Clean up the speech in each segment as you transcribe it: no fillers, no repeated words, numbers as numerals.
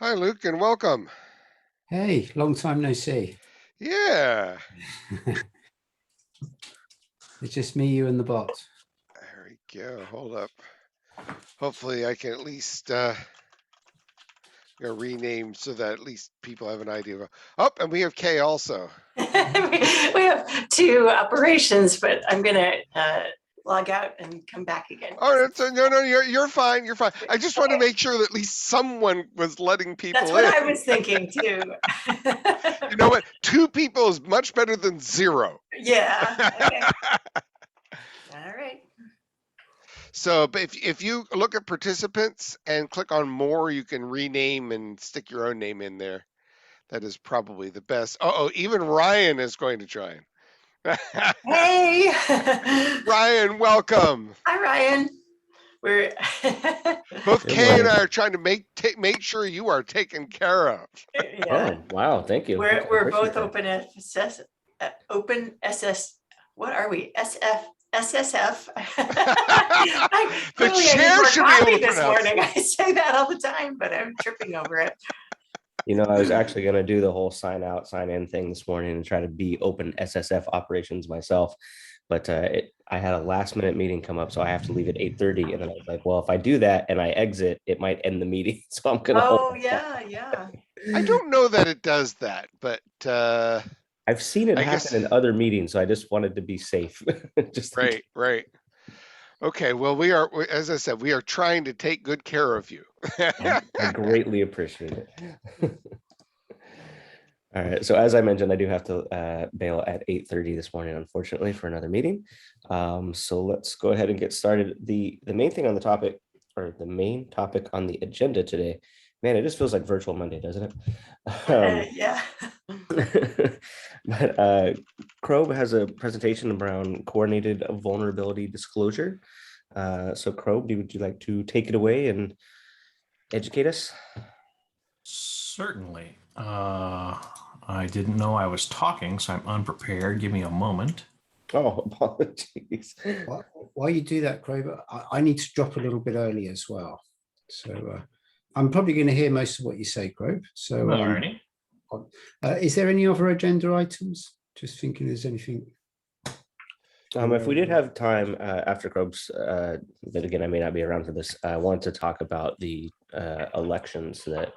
Hi, Luke, and welcome. Hey, long time no see. Yeah, It's just me, you, and the bot. there we go. Hold up. Hopefully, I can at least rename so that at least people have an idea of. Oh, and we have Kay also. we have two operations, but I'm gonna log out and come back again. Oh, no, you're fine. You're fine. I just want to make sure that at least someone was letting people That's what in. I was thinking too. You know what? 2 people is much better than 0. Yeah. Okay. All right. So, but if you look at participants and click on more, you can rename and stick your own name in there. That is probably the best. Oh, even Ryan is going to join. Hey. Ryan, welcome. Hi, Ryan. We're Both Good Kay and morning. I are trying to make sure you are taken care of. yeah. Oh, wow. Thank you. I We're both appreciate that. open SS. What are we? SSF. The Clearly, I need chair more should be able coffee to this pronounce. morning. I say that all the time, but I'm tripping over it. You know, I was actually going to do the whole sign out, sign in thing this morning and try to be open SSF operations myself. But I had a last minute meeting come up, so I have to leave at 8:30. And then I was like, well, if I do that and I exit, it might end the meeting. So I'm going to hold. Oh, yeah. I don't know that it does that, but I've seen it I happen guess in other meetings, so I just wanted to be safe. Just right. Okay, well, as I said, we are trying to take good care of you. I greatly appreciate it. All right. So as I mentioned, I do have to bail at 8:30 this morning, unfortunately, for another meeting. So let's go ahead and get started. The main thing on the topic, or the main topic on the agenda today, man, it just feels like virtual Monday, doesn't it? Yeah. But Crow has a presentation around coordinated vulnerability disclosure. So Crow, would you like to take it away and educate us? Certainly. I didn't know I was talking, so I'm unprepared. Give me a moment. Oh, apologies. While you do that, Craig, I need to drop a little bit early as well. So I'm probably going to hear most of what you say, Grove. So Alrighty. Is there any other agenda items? Just thinking there's anything. If we did have time after Krobes, but again, I may not be around for this. I want to talk about the elections that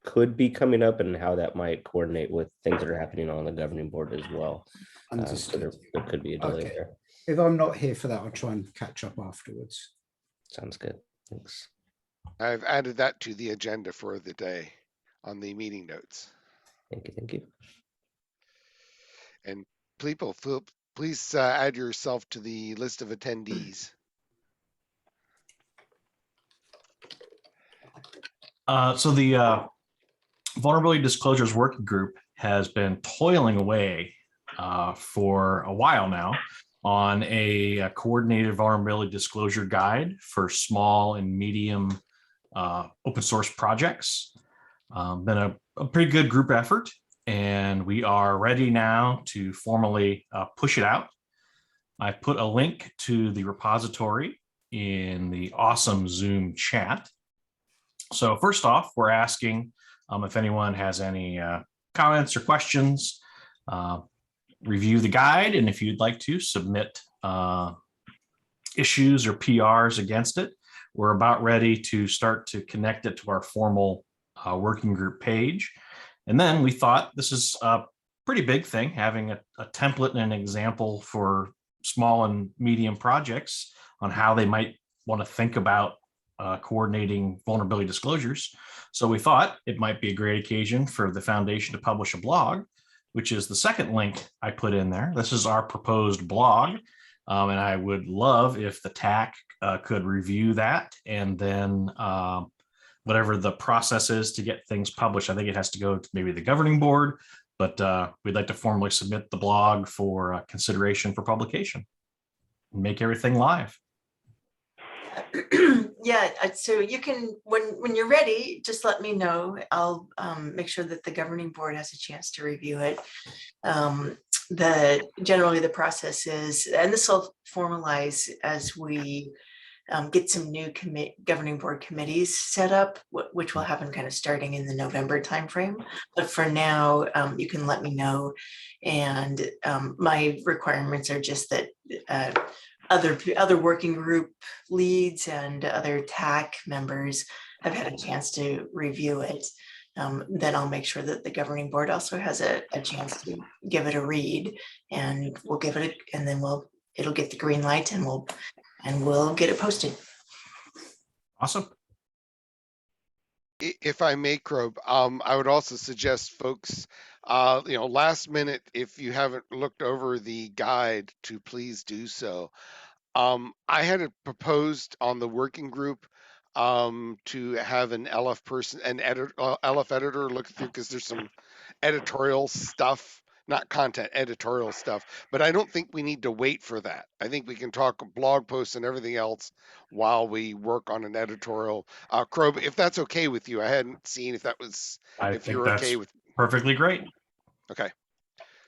could be coming up and how that might coordinate with things that are happening on the governing board as well. So there could be a delay there. If I'm not here for that, I'll try and catch up afterwards. Sounds good. Thanks. I've added that to the agenda for the day on the meeting notes. Thank you. And people, please add yourself to the list of attendees. So the Vulnerability Disclosures Working Group has been toiling away for a while now on a coordinated vulnerability disclosure guide for small and medium open source projects. Been a pretty good group effort, and we are ready now to formally push it out. I put a link to the repository in the awesome Zoom chat. So first off, we're asking if anyone has any comments or questions, review the guide, and if you'd like to submit issues or PRs against it. We're about ready to start to connect it to our formal working group page. And then we thought this is a pretty big thing, having a template and an example for small and medium projects on how they might want to think about coordinating vulnerability disclosures. So we thought it might be a great occasion for the foundation to publish a blog, which is the second link I put in there. This is our proposed blog. And I would love if the TAC could review that, and then whatever the process is to get things published. I think it has to go to maybe the governing board, but we'd like to formally submit the blog for consideration for publication and make everything live. Yeah, so you can, when you're ready, just let me know. I'll make sure that the governing board has a chance to review it. Generally the process is, and this will formalize as we get some new governing board committees set up, which will happen kind of starting in the November timeframe. But for now, you can let me know. And my requirements are just that other working group leads and other TAC members have had a chance to review it. Then I'll make sure that the governing board also has a chance to give it a read, and we'll give it and then it'll get the green light, and we'll get it posted. Awesome. If I may, Crobe, I would also suggest folks, last minute, if you haven't looked over the guide, to please do so. I had it proposed on the working group to have an LF person, an LF editor look through, because there's some editorial stuff, not content, editorial stuff. But I don't think we need to wait for that. I think we can talk blog posts and everything else while we work on an editorial. Crobe, if that's okay with you, I hadn't seen if I if think you're that's okay with. perfectly great. Okay.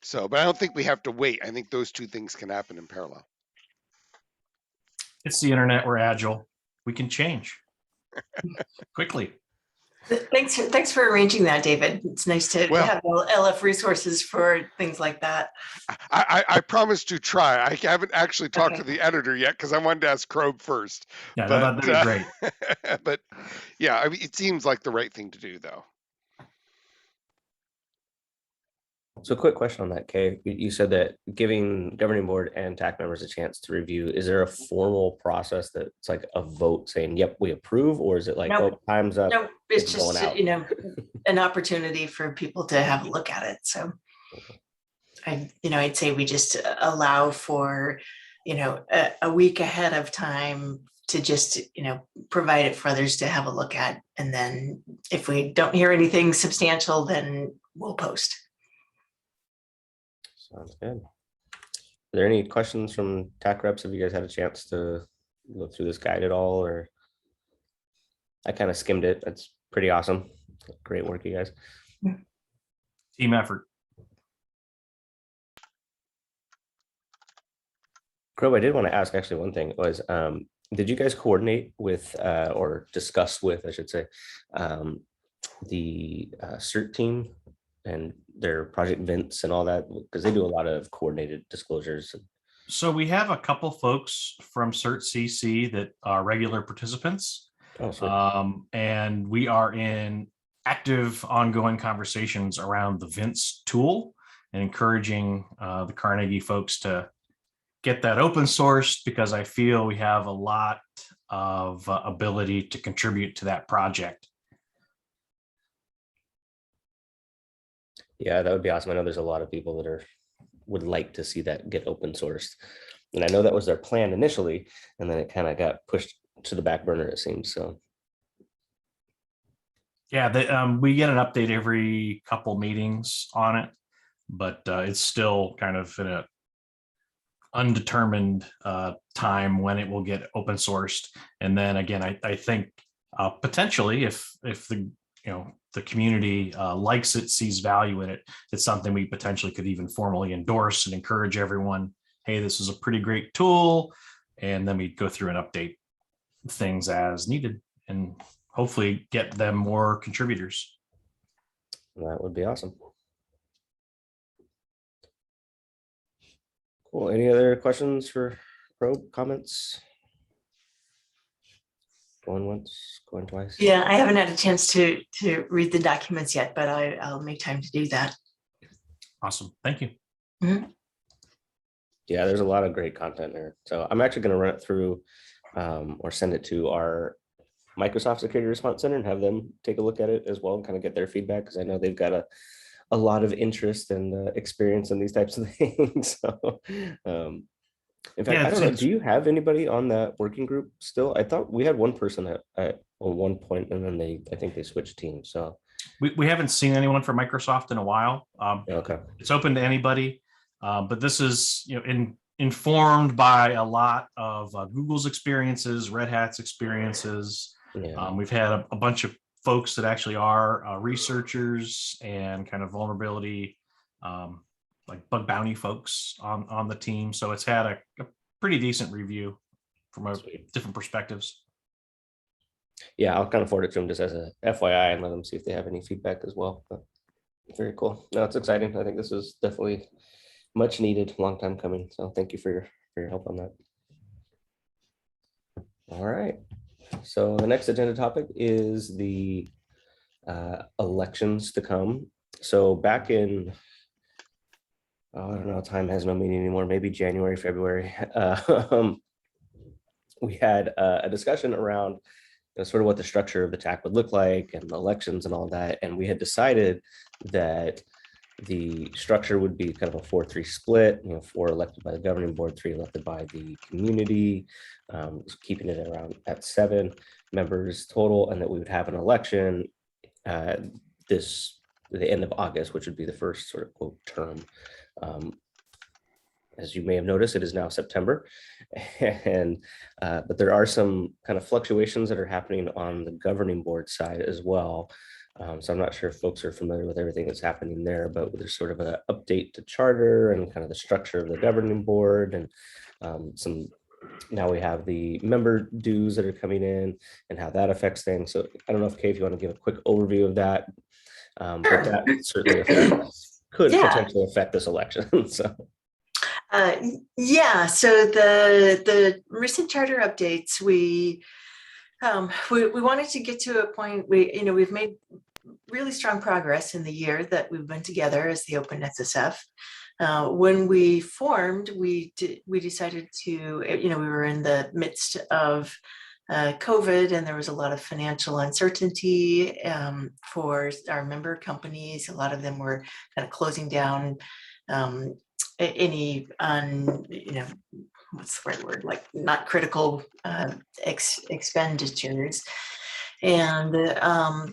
So, but I don't think we have to wait. I think those two things can happen in parallel. It's the internet. We're agile. We can change quickly. Thanks for arranging that, David. It's nice to have LF resources for things like that. I promise to try. I haven't actually talked to the editor yet, because I wanted to ask Crobe first. Yeah, but, that'd be great. But yeah, I mean, it seems like the right thing to do, though. So quick question on that, Kay. You said that giving governing board and TAC members a chance to review, is there a formal process that's like a vote saying, yep, we approve, or is it like, Nope. oh, time's up? No, it's going just, out? an opportunity for people to have a look at it. So I'd say we just allow for, a week ahead of time to just, provide it for others to have a look at. And then if we don't hear anything substantial, then we'll post. Sounds good. Are there any questions from TAC reps? Have you guys had a chance to look through this guide at all? Or I kind of skimmed it. That's pretty awesome. Great work, you guys. Team effort. Crow, I did want to ask actually one thing was, did you guys coordinate with or discuss with, I should say, the CERT team and their project events and all that? Because they do a lot of coordinated disclosures. So we have a couple folks from CERT CC that are regular participants. Oh, sure. And we are in active ongoing conversations around the Vince tool and encouraging the Carnegie folks to get that open sourced, because I feel we have a lot of ability to contribute to that project. Yeah, that would be awesome. I know there's a lot of people that would like to see that get open sourced. And I know that was their plan initially, and then it kind of got pushed to the back burner, it seems. So yeah, we get an update every couple meetings on it, but it's still kind of in a undetermined time when it will get open sourced. And then again, I think potentially if the community likes it, sees value in it, it's something we potentially could even formally endorse and encourage everyone, hey, this is a pretty great tool. And then we go through and update things as needed and hopefully get them more contributors. that would be awesome. Cool. Any other questions for Probe? Comments? Going once, going twice. Yeah, I haven't had a chance to read the documents yet, but I'll make time to do that. Awesome. Thank you. Mm-hmm. Yeah, there's a lot of great content there. So I'm actually going to run it through or send it to our Microsoft Security Response Center and have them take a look at it as well and kind of get their feedback, because I know they've got a lot of interest and experience in these types of things. So in fact, I don't know, do you have anybody on that working group still? I thought we had one person at one point, and then I think they switched teams. So we haven't seen anyone from Microsoft in a while. Okay. It's open to anybody, but this is informed by a lot of Google's experiences, Red Hat's experiences. Yeah. We've had a bunch of folks that actually are researchers and kind of vulnerability, like bug bounty folks on the team. So it's had a pretty decent review from a different perspectives. Yeah, I'll kind of forward it to them just as a FYI and let them see if they have any feedback as well. But very cool. No, it's exciting. I think this is definitely much needed, long time coming. So thank you for your help on that. All right. So the next agenda topic is the elections to come. So back in, I don't know, time has no meaning anymore, maybe January, February, we had a discussion around sort of what the structure of the TAC would look like and the elections and all that. And we had decided that the structure would be kind of a 4-3 split, 4 elected by the governing board, 3 elected by the community, keeping it around at 7 members total, and that we would have an election the end of August, which would be the first sort of quote term. As you may have noticed, it is now September, and but there are some kind of fluctuations that are happening on the governing board side as well. So I'm not sure if folks are familiar with everything that's happening there, but there's sort of an update to charter and kind of the structure of the governing board, and now we have the member dues that are coming in and how that affects things. So I don't know if Kay, if you want to give a quick overview of that, but that certainly could potentially affect this election. So. Yeah, so the recent charter updates, we wanted to get to a point, we've made really strong progress in the year that we've been together as the OpenSSF. When we formed, we decided to, we were in the midst of COVID, and there was a lot of financial uncertainty for our member companies. A lot of them were kind of closing down any what's the right word, like not critical expenditures. And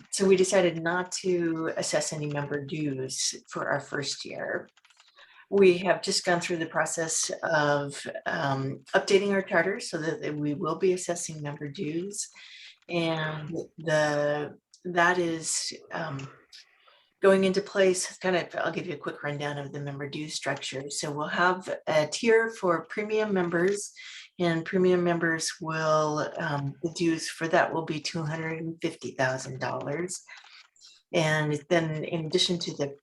so we decided not to assess any member dues for our first year. We have just gone through the process of updating our charter so that we will be assessing member dues, and that is going into place. I'll give you a quick rundown of the member dues structure. So we'll have a tier for premium members, and premium members will, the dues for that will be $250,000. And then in addition to the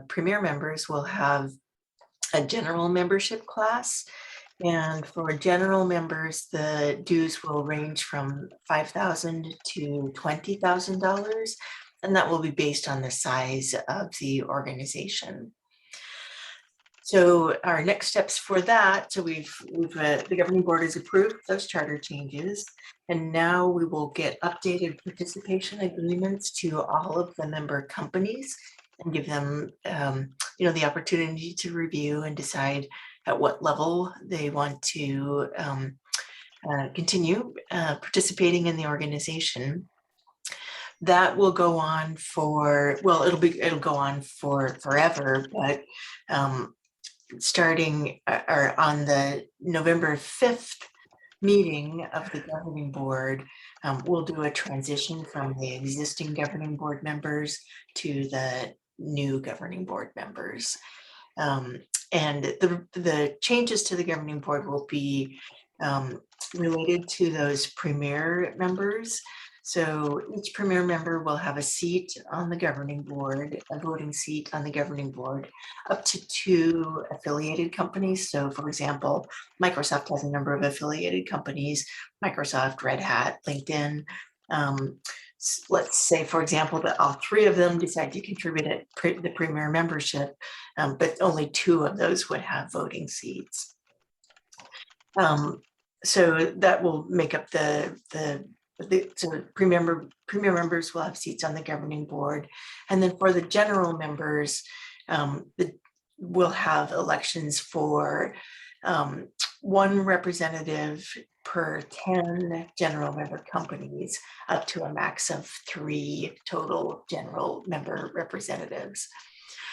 premier members, we'll have a general membership class. And for general members, the dues will range from $5,000 to $20,000. And that will be based on the size of the organization. So our next steps for that, so the governing board has approved those charter changes, and now we will get updated participation agreements to all of the member companies and give them, the opportunity to review and decide at what level they want to continue participating in the organization. That will go on it'll go on for forever, but starting or on the November 5th meeting of the governing board, we'll do a transition from the existing governing board members to the new governing board members. And the changes to the governing board will be related to those premier members. So each premier member will have a seat on the governing board, a voting seat on the governing board, up to 2 affiliated companies. So for example, Microsoft has a number of affiliated companies, Microsoft, Red Hat, LinkedIn. Let's say, for example, that all 3 of them decide to contribute at the premier membership, but only 2 of those would have voting seats. So that will make up so premier members will have seats on the governing board. And then for the general members, we'll have elections for 1 representative per 10 general member companies, up to a max of 3 total general member representatives.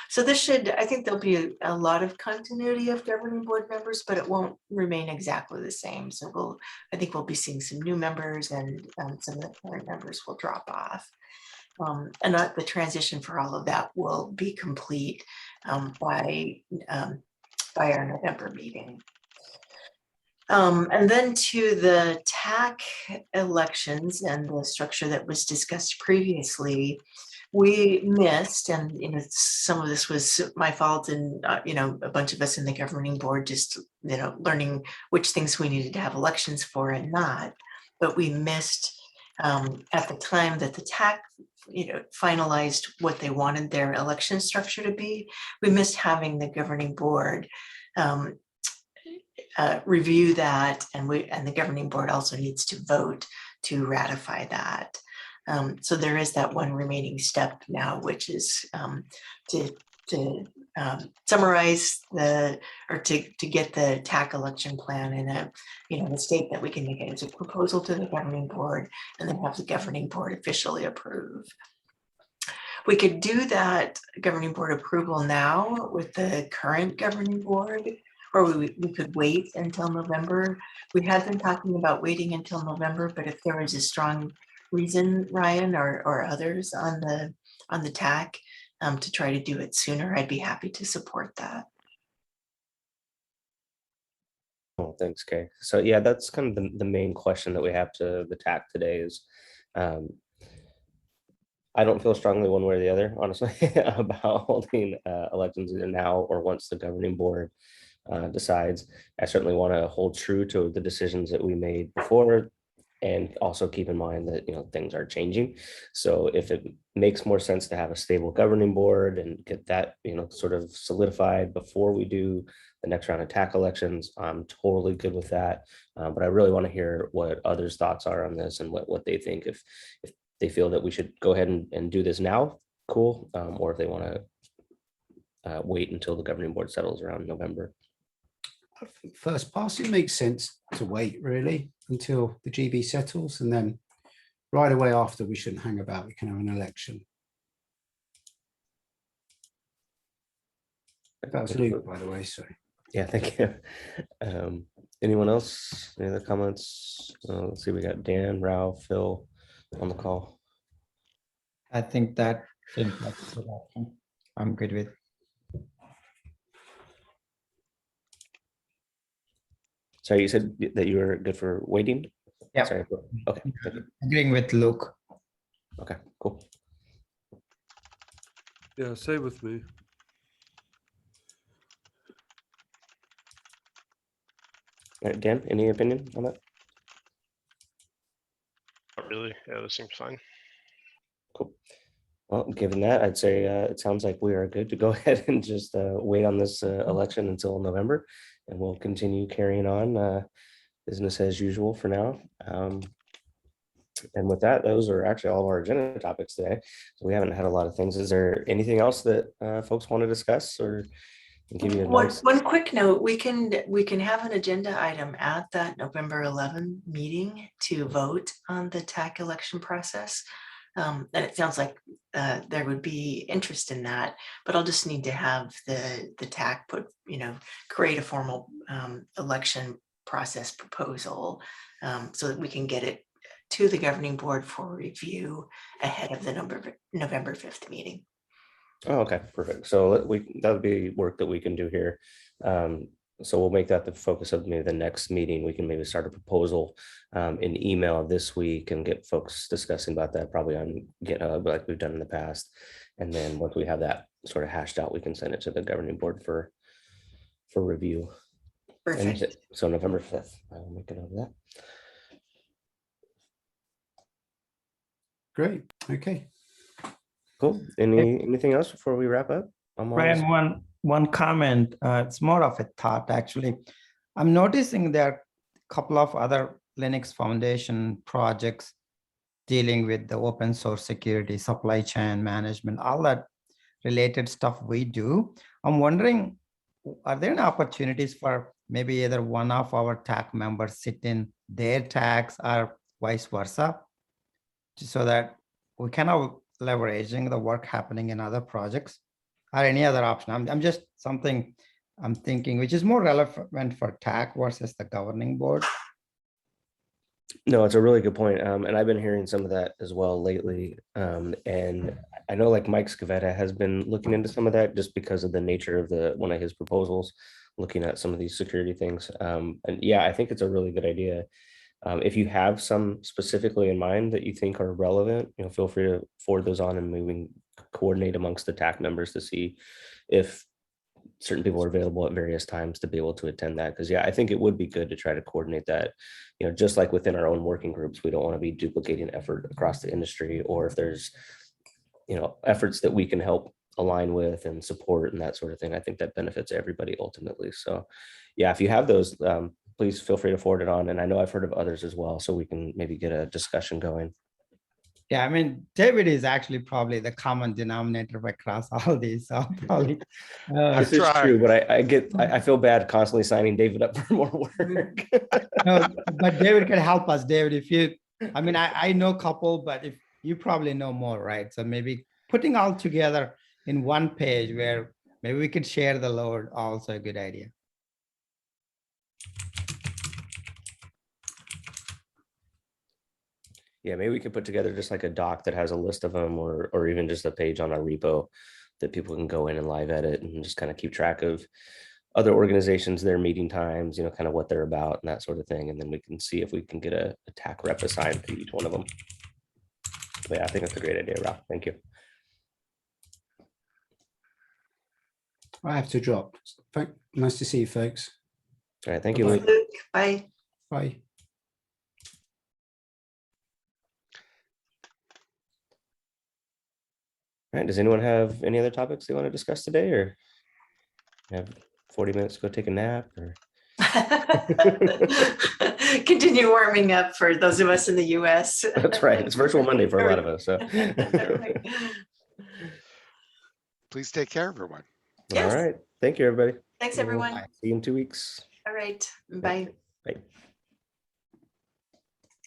So I think there'll be a lot of continuity of governing board members, but it won't remain exactly the same. So I think we'll be seeing some new members, and some of the current members will drop off. And the transition for all of that will be complete by our November meeting. And then to the TAC elections and the structure that was discussed previously, we missed, and some of this was my fault, and a bunch of us in the governing board just learning which things we needed to have elections for and not. But we missed at the time that the TAC finalized what they wanted their election structure to be. We missed having the governing board review that, and the governing board also needs to vote to ratify that. So there is that one remaining step now, which is to summarize to get the TAC election plan in a state that we can make it as a proposal to the governing board, and then have the governing board officially approve. We could do that governing board approval now with the current governing board, or we could wait until November. We had been talking about waiting until November, but if there was a strong reason, Ryan or others on the TAC to try to do it sooner, I'd be happy to support that. Oh, thanks, Kay. So yeah, that's kind of the main question that we have to the TAC today is, I don't feel strongly one way or the other, honestly, about holding elections either now or once the governing board decides. I certainly want to hold true to the decisions that we made before, and also keep in mind that things are changing. So if it makes more sense to have a stable governing board and get that sort of solidified before we do the next round of TAC elections, I'm totally good with that. But I really want to hear what others' thoughts are on this and what they think. If they feel that we should go ahead and do this now, cool. Or if they want to wait until the governing board settles around November. I think first pass, it makes sense to wait really until the GB settles, and then right away after, we shouldn't hang about. We can have an election. That was Luke, by the way. Sorry. Yeah, thank you. Anyone else? Any other comments? Let's see. We got Dan, Ralph, Phil on the call. I think that seems like a good option. I'm good with. Sorry, you said that you were good for waiting? Yeah. Sorry. Okay. Agreeing with Luke. Okay, cool. Yeah, same with me. All right, Dan, any opinion on that? Not really. Yeah, this seems fine. Cool. Well, given that, I'd say it sounds like we are good to go ahead and just wait on this election until November, and we'll continue carrying on business as usual for now. And with that, those are actually all of our agenda topics today. So we haven't had a lot of things. Is there anything else that folks want to discuss or give you advice? One quick note, we can have an agenda item at that November 11 meeting to vote on the TAC election process. And it sounds like there would be interest in that, but I'll just need to have the TAC create a formal election process proposal so that we can get it to the governing board for review ahead of the November 5th meeting. Oh, okay, perfect. So that would be work that we can do here. So we'll make that the focus of maybe the next meeting. We can maybe start a proposal in email this week and get folks discussing about that probably on GitHub like we've done in the past. And then once we have that sort of hashed out, we can send it to the governing board for review. Perfect. So November 5th, I'll make it over that. Great. Okay. Cool. Anything else before we wrap up? Brian, one comment. It's more of a thought, actually. I'm noticing there are a couple of other Linux Foundation projects dealing with the open source security, supply chain management, all that related stuff we do. I'm wondering, are there any opportunities for maybe either one of our TAC members sit in their TACs or vice versa, so that we kind of leveraging the work happening in other projects, or any other option? I'm just something I'm thinking, which is more relevant for TAC versus the governing board. No, it's a really good point. And I've been hearing some of that as well lately. And I know like Mike Scavetta has been looking into some of that just because of the nature of one of his proposals, looking at some of these security things. And yeah, I think it's a really good idea. If you have some specifically in mind that you think are relevant, feel free to forward those on and maybe coordinate amongst the TAC members to see if certain people are available at various times to be able to attend that. Because yeah, I think it would be good to try to coordinate that, just like within our own working groups, we don't want to be duplicating effort across the industry, or if there's, efforts that we can help align with and support and that sort of thing. I think that benefits everybody ultimately. So yeah, if you have those, please feel free to forward it on. And I know I've heard of others as well, so we can maybe get a discussion going. Yeah, I mean, David is actually probably the common denominator across all these. So probably. This is true, but I feel bad constantly signing David up for more work. No, but David can help us. David, if you, I mean, I know a couple, but if you probably know more, right? So maybe putting all together in one page where maybe we could share the load, also a good idea. Yeah, maybe we could put together just like a doc that has a list of them, or even just a page on a repo that people can go in and live edit and just kind of keep track of other organizations, their meeting times, kind of what they're about and that sort of thing. And then we can see if we can get a TAC rep assigned to each one of them. But yeah, I think that's a great idea, Ralph. Thank you. I have to drop. Nice to see you, folks. All right. Thank you, Bye-bye. Luke. Bye. Bye. All right. Does anyone have any other topics they want to discuss today, or have 40 minutes to go take a nap? Or Continue warming up for those of us in the US. that's right. It's Virtual Monday for a lot of us. So Right. Please take care, everyone. Yes. All right. Thank you, everybody. Thanks, everyone. See you in 2 weeks. All right. Bye. Bye.